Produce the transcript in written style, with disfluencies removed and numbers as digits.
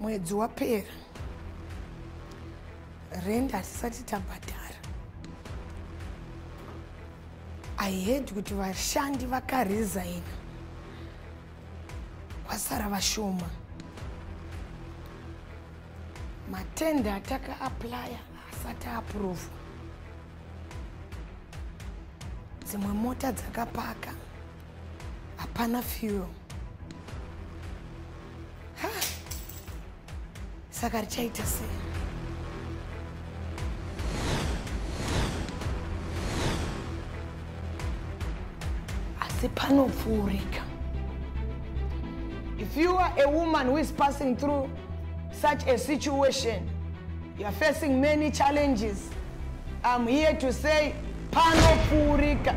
mwedzi wapera rent hatisati tabhadhara. I heard kuti vashandi vakaresign, kwasara vashoma. Matenda ataka apply asati approve. Dzimwe mota dzakapaka, hapana fuel. Saka richaita sei? Asi panopfuurika. If you are a woman who is passing through such a situation, you are facing many challenges, I'm here to say panopfuurika.